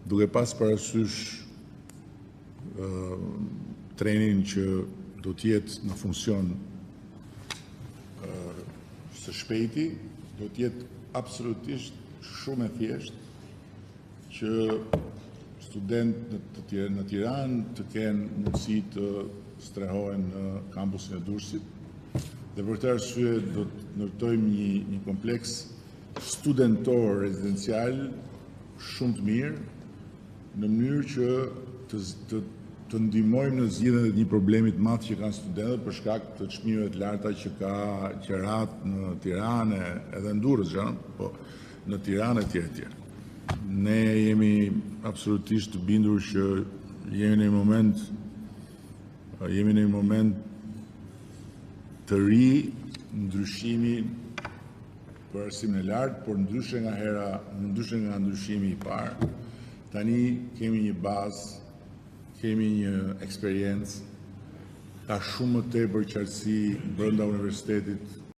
duke pas parasysh trenin që do t'jetë në funksion së shpejti, do t'jetë absolutisht shumë e thjeshtë që studentët në Tiranë të kenë mundësi të strehohen në kampusin e Durrësit. Dhe për këtë arsye do të ndërtojmë një kompleks studentor rezidencial shumë të mirë, në mënyrë që të ndihmojmë në zgjidhjen e një problemi të madh që kanë studentët për shkak të çmimeve të larta që ka qerat në Tiranë edhe në Durrës, po në Tiranë e tjerë. Ne jemi absolutisht të bindur që jemi në një moment të ri ndryshimi për arsimin e lartë, por ndryshe nga ndryshimi i parë. Tani kemi një bazë, kemi një eksperiencë, ka shumë më tepër qartësi brenda universitetit